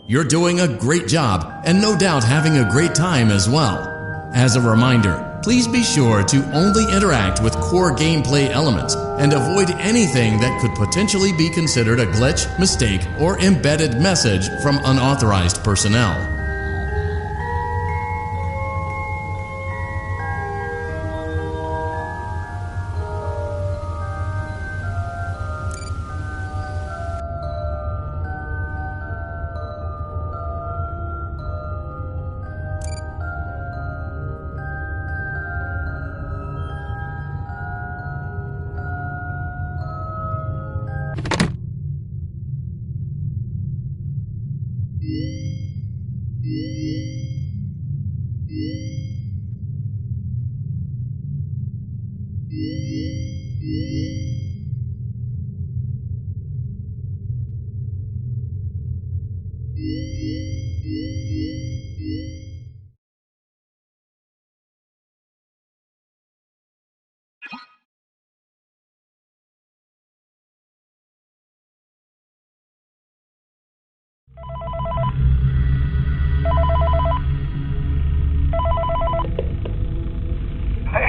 You're doing a great job and no doubt having a great time as well. As a reminder, please be sure to only interact with core gameplay elements and avoid anything that could potentially be considered a glitch, mistake, or embedded message from unauthorized personnel.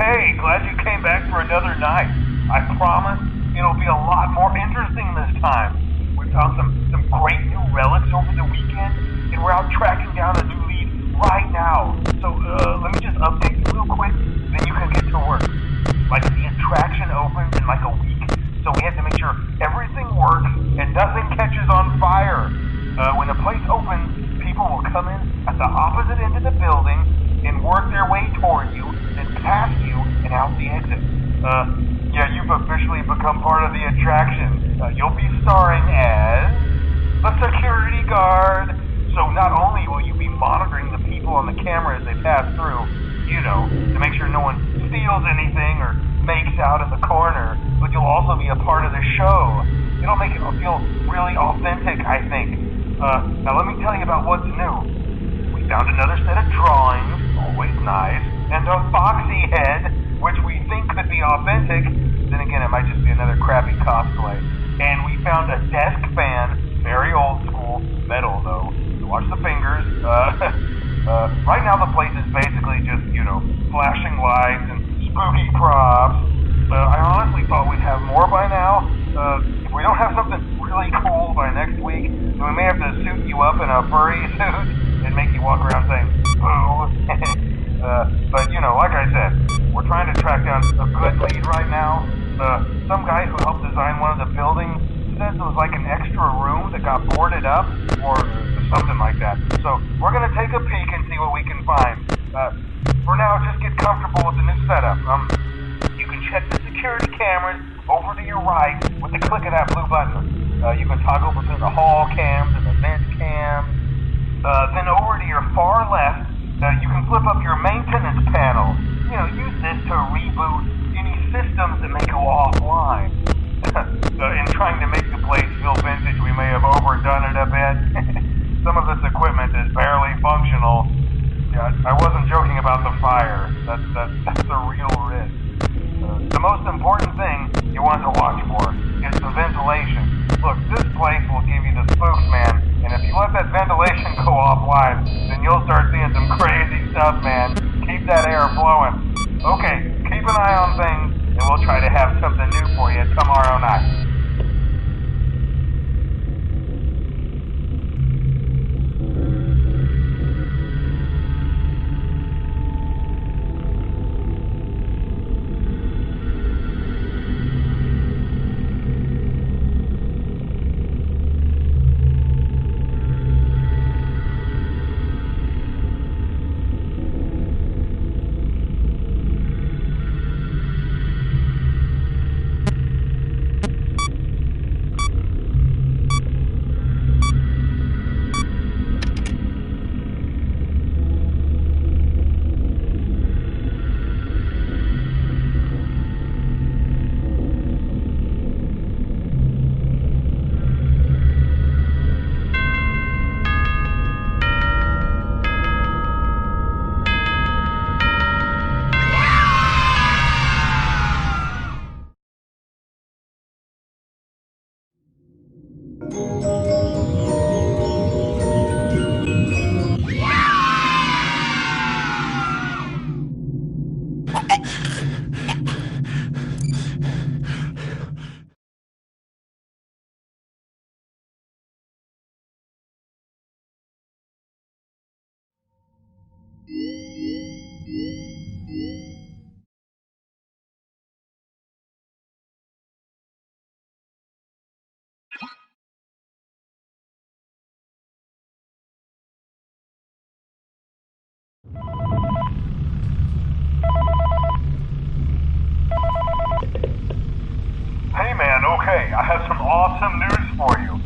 Hey, glad you came back for another night. I promise it'll be a lot more interesting this time. We found some great new relics over the weekend, and we're out tracking down a new lead right now. So, let me just update you real quick, then you can get to work. Like, the attraction opens in like a week, so we have to make sure everything works and nothing catches on fire. When the place opens, people will come in at the opposite end of the building and work their way toward you, then past you and out the exit. Yeah, you've officially become part of the attraction. You'll be starring as a security guard. So not only will you be monitoring the people on the camera as they pass through, you know, to make sure no one steals anything or makes out in the corner, but you'll also be a part of the show. It'll make it feel really authentic, I think. Now let me tell you about what's new. We found another set of drawings, always nice, and a foxy head, which we think could be authentic. Then again, it might just be another crappy cosplay. And we found a desk fan, very old school, metal though. So watch the fingers. Right now the place is basically just, you know, flashing lights and spooky props. I honestly thought we'd have more by now. If we don't have something really cool by next week, then we may have to suit you up in a furry suit and make you walk around saying, boo. But, you know, like I said, we're trying to track down a good lead right now. Some guy who helped design one of the buildings says it was like an extra room that got boarded up or something like that. So we're going to take a peek and see what we can find. For now, just get comfortable with the new setup. You can check the security cameras over to your right with the click of that blue button. You can toggle between the hall cams and the vent cams. Then over to your far left, you can flip up your maintenance panel. You know, use this to reboot any systems that may go offline. In trying to make the place feel vintage, we may have overdone it a bit. Some of this equipment is barely functional. Yeah, I wasn't joking about the fire. That's a real risk. The most important thing you want to watch for is the ventilation. Look, this place will give you the spooks, man. And if you let that ventilation go offline, then you'll start seeing some crazy stuff, man. Keep that air flowing. Okay, keep an eye on things, and we'll try to have something new for you tomorrow night. I have some awesome news for you.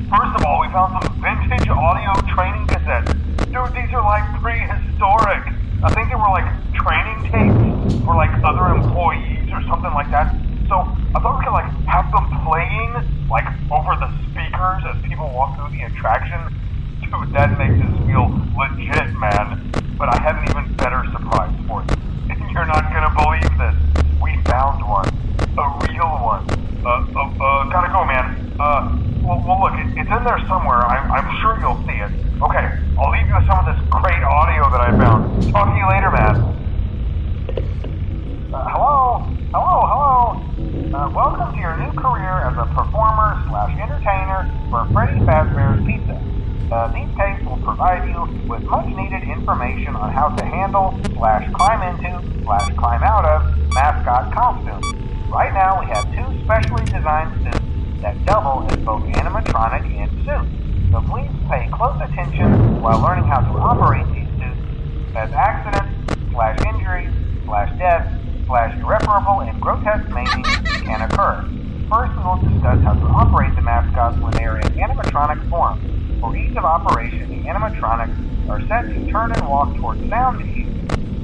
First of all, we found some vintage audio training cassettes. Dude, these are like prehistoric. I think they were like training tapes for like other employees or something like that. So I thought we could like have them playing like over the speakers as people walk through the attraction. Dude, that makes us feel legit, man. But I have an even better surprise for you. You're not gonna believe this. We found one. A real one. Gotta go, man. Well, look, it's in there somewhere. I'm sure you'll see it. Okay, I'll leave you with some of this great audio that I found. Talk to you later, man. Hello? Welcome to your new career as a performer/entertainer for Freddy Fazbear's Pizza. These tapes will provide you with much-needed information on how to handle/climb into/climb out of mascot costumes. Right now, we have 2 specially designed suits that double as both animatronic and suit. So please pay close attention while learning how to operate these suits, as accidents/injuries/death/irreparable and grotesque maiming can occur. First, we will discuss how to operate the mascots when they are in animatronic form. For ease of operation, the animatronics are set to turn and walk towards sound cues.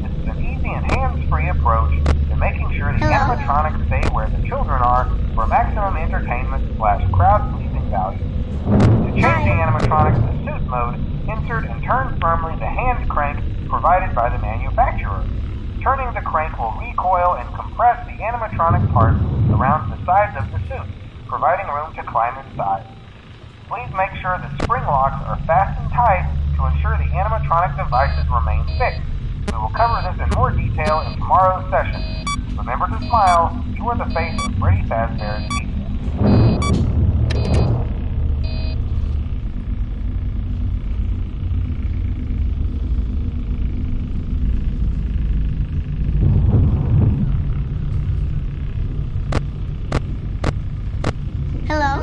This is an easy and hands-free approach to making sure the animatronics stay where the children are for maximum entertainment/crowd-pleasing value. To change the animatronics to suit mode, insert and turn firmly the hand crank provided by the manufacturer. Turning the crank will recoil and compress the animatronic parts around the sides of the suit, providing room to climb inside. Please make sure the spring locks are fastened tight to ensure the animatronic devices remain fixed. We will cover this in more detail in tomorrow's session. Remember to smile. You are the face of Freddy Fazbear's Pizza. Hello?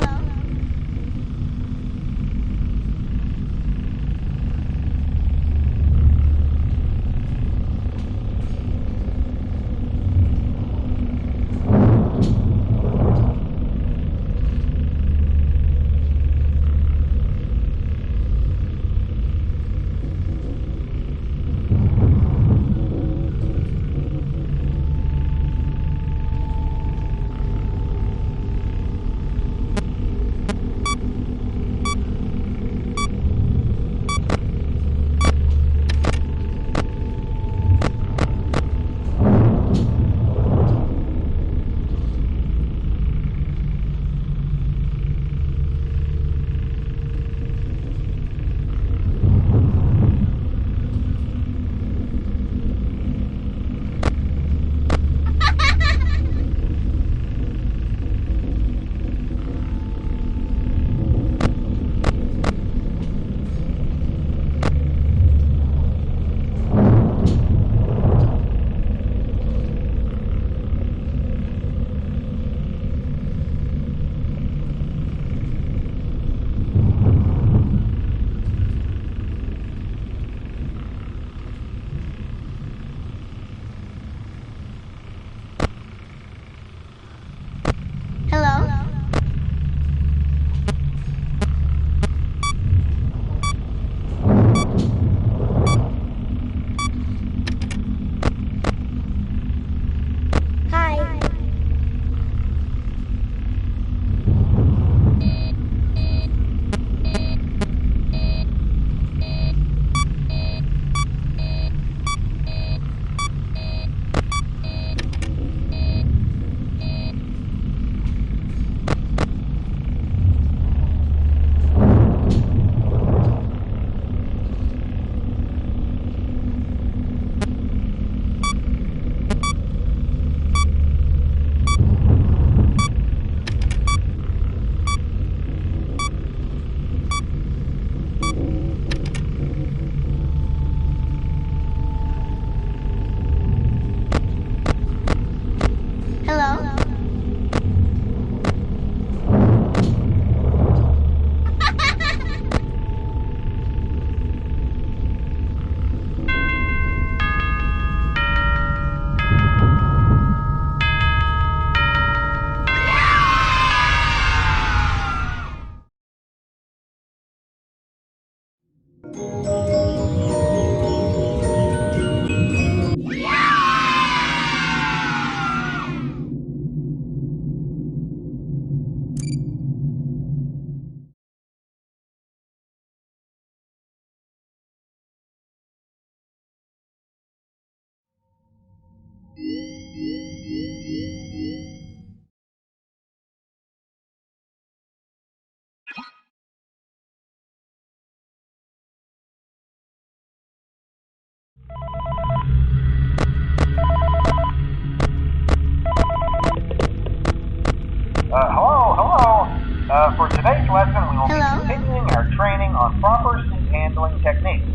For today's lesson, we will be Hello? continuing our training on proper suit handling techniques.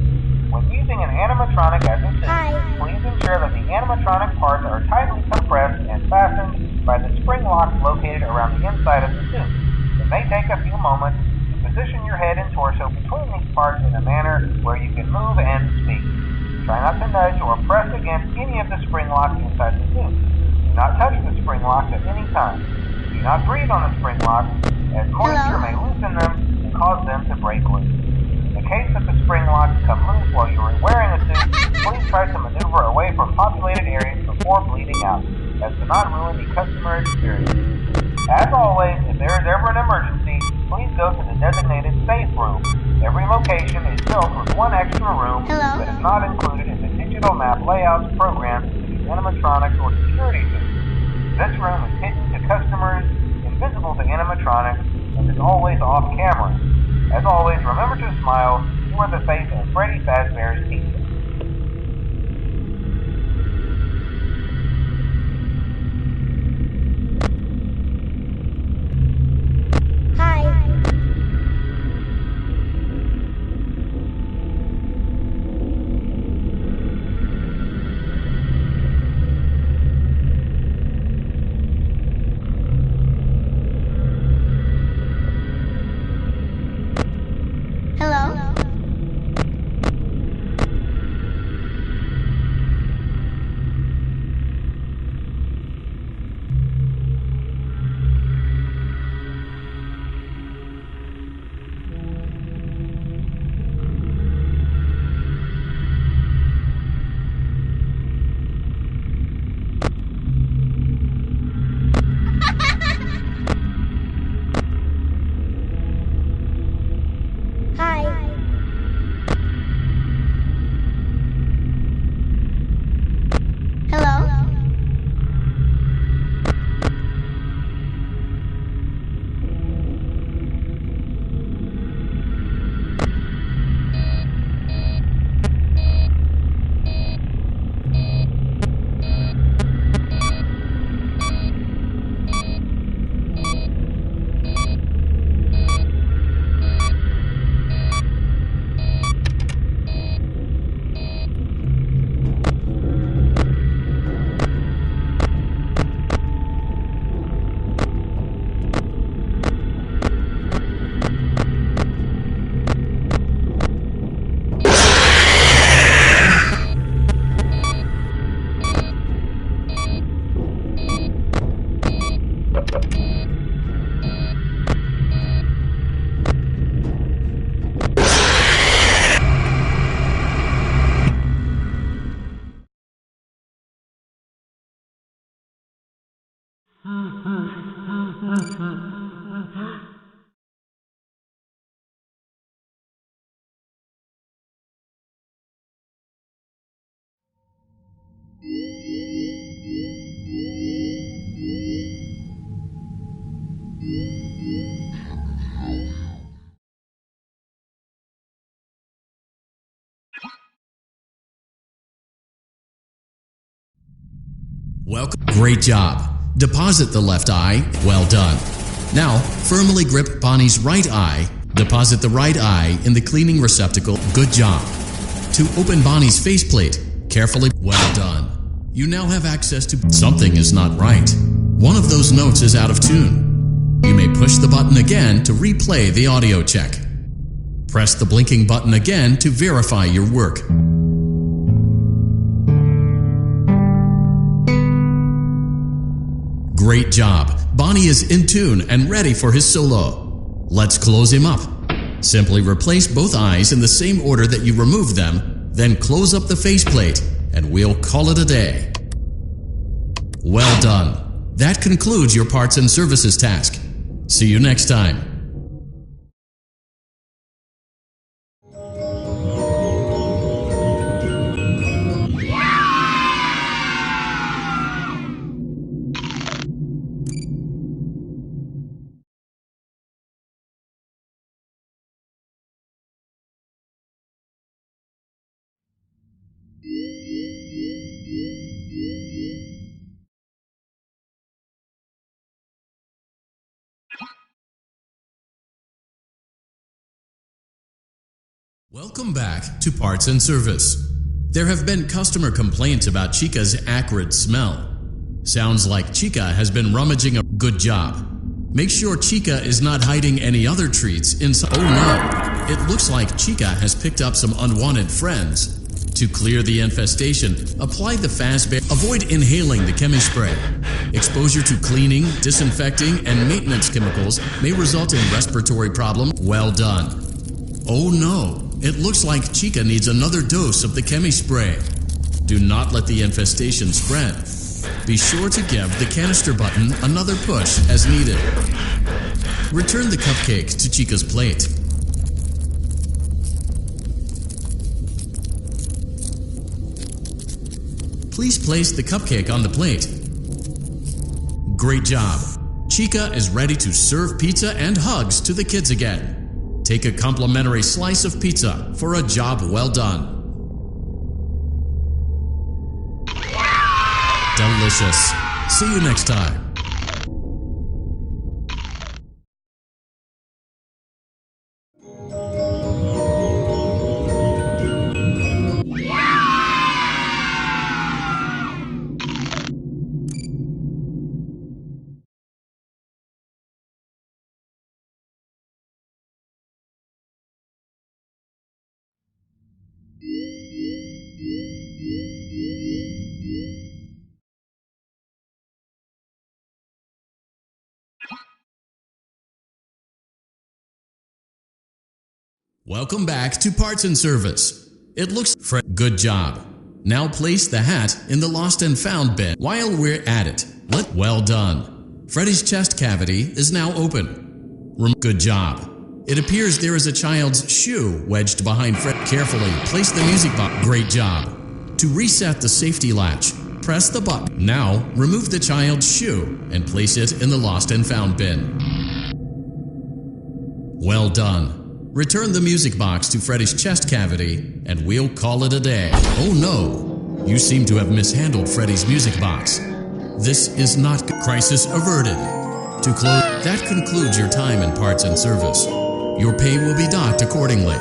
When using an animatronic as a suit, Hi. please ensure that the animatronic parts are tightly compressed and fastened by the spring locks located around the inside of the suit. It may take a few moments to position your head and torso between these parts in a manner where you can move and speak. Try not to nudge or press against any of the spring locks inside the suit. Do not touch the spring locks at any time. Do not breathe on the spring locks, as moisture may loosen them and cause them to break loose. In the case that the spring locks come loose while you are wearing a suit, please try to maneuver away from populated areas before bleeding out, as to not ruin the customer experience. As always, if there is ever an emergency, please go to the designated safe room. Every location is built with one extra room that is not included in the digital map layouts programmed to the animatronics or security suits. This room is hidden to customers, invisible to animatronics, and is always off camera. As always, remember to smile. You are the face of Freddy Fazbear's Pizza. Hi. Hello? Hi. Hello? Welcome. Great job. Deposit the left eye. Well done. Now, firmly grip Bonnie's right eye. Deposit the right eye in the cleaning receptacle. Good job. To open Bonnie's faceplate, carefully. Well done. You now have access to. Something is not right. One of those notes is out of tune. You may push the button again to replay the audio check. Press the blinking button again to verify your work. Great job. Bonnie is in tune and ready for his solo. Let's close him up. Simply replace both eyes in the same order that you removed them, then close up the faceplate, and we'll call it a day. Well done. That concludes your parts and services task. See you next time. Welcome back to Parts and Service. There have been customer complaints about Chica's acrid smell. Sounds like Chica has been rummaging a good job. Make sure Chica is not hiding any other treats inside. Oh no, it looks like Chica has picked up some unwanted friends. To clear the infestation, apply the fast bear. Avoid inhaling the chemi spray. Exposure to cleaning, disinfecting, and maintenance chemicals may result in respiratory problems. Well done. Oh no, it looks like Chica needs another dose of the chemi spray. Do not let the infestation spread. Be sure to give the canister button another push as needed. Return the cupcake to Chica's plate. Please place the cupcake on the plate. Great job. Chica is ready to serve pizza and hugs to the kids again. Take a complimentary slice of pizza for a job well done. Delicious. See you next time. Welcome back to Parts and Service. It looks good job. Now place the hat in the lost and found bin. While we're at it, well done. Freddy's chest cavity is now open. Good job. It appears there is a child's shoe wedged behind Fred. Carefully place the music box. Great job. To reset the safety latch, press the button. Now remove the child's shoe and place it in the lost and found bin. Well done. Return the music box to Freddy's chest cavity, and we'll call it a day. Oh no! You seem to have mishandled Freddy's music box. This is not crisis averted. To close, that concludes your time in Parts and Service. Your pay will be docked accordingly.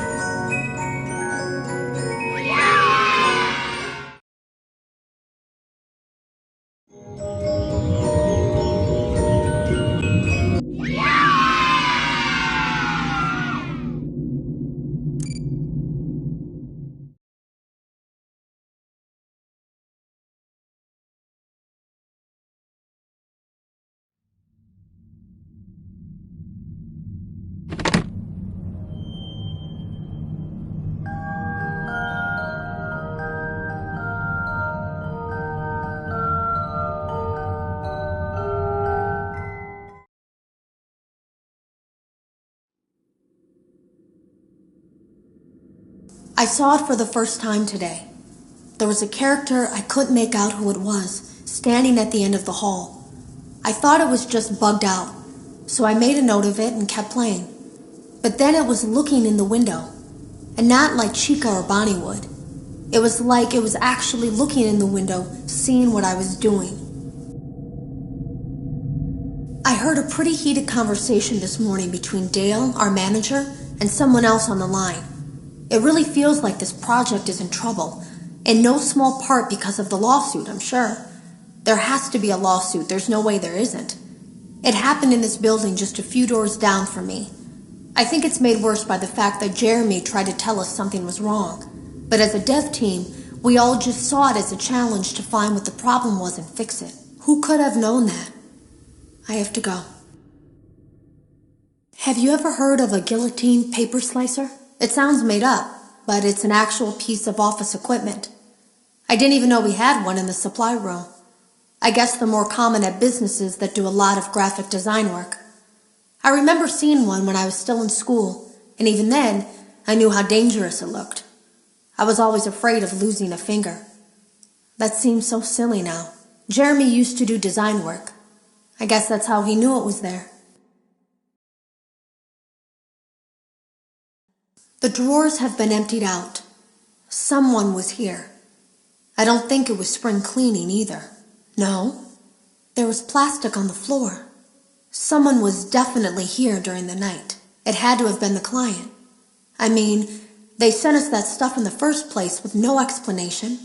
I saw it for the first time today. There was a character I couldn't make out who it was, standing at the end of the hall. I thought it was just bugged out, so I made a note of it and kept playing. But then it was looking in the window, and not like Chica or Bonnie would. It was like it was actually looking in the window, seeing what I was doing. I heard a pretty heated conversation this morning between Dale, our manager, and someone else on the line. It really feels like this project is in trouble, in no small part because of the lawsuit, I'm sure. There has to be a lawsuit, there's no way there isn't. It happened in this building just a few doors down from me. I think it's made worse by the fact that Jeremy tried to tell us something was wrong. But as a dev team, we all just saw it as a challenge to find what the problem was and fix it. Who could have known that? I have to go. Have you ever heard of a guillotine paper slicer? It sounds made up, but it's an actual piece of office equipment. I didn't even know we had one in the supply room. I guess they're more common at businesses that do a lot of graphic design work. I remember seeing one when I was still in school, and even then, I knew how dangerous it looked. I was always afraid of losing a finger. That seems so silly now. Jeremy used to do design work. I guess that's how he knew it was there. The drawers have been emptied out. Someone was here. I don't think it was spring cleaning either. No, there was plastic on the floor. Someone was definitely here during the night. It had to have been the client. I mean, They sent us that stuff in the first place with no explanation,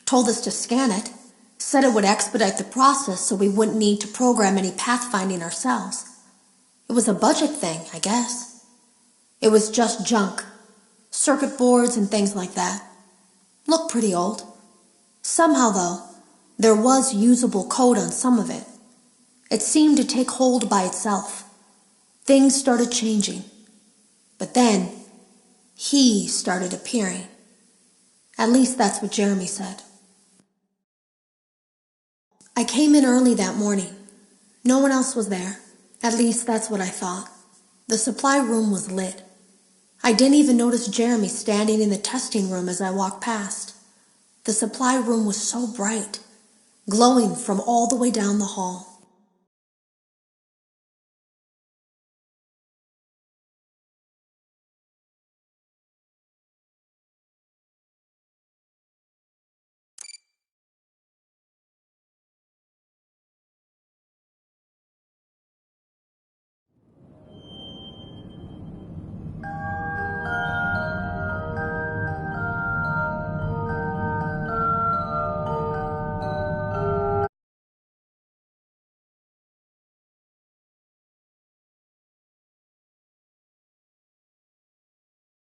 told us to scan it, said it would expedite the process so we wouldn't need to program any pathfinding ourselves. It was a budget thing, I guess. It was just junk, circuit boards and things like that. Looked pretty old. Somehow, though, there was usable code on some of it. It seemed to take hold by itself. Things started changing. But then, he started appearing. At least that's what Jeremy said. I came in early that morning. No one else was there. At least that's what I thought. The supply room was lit. I didn't even notice Jeremy standing in the testing room as I walked past. The supply room was so bright, glowing from all the way down the hall.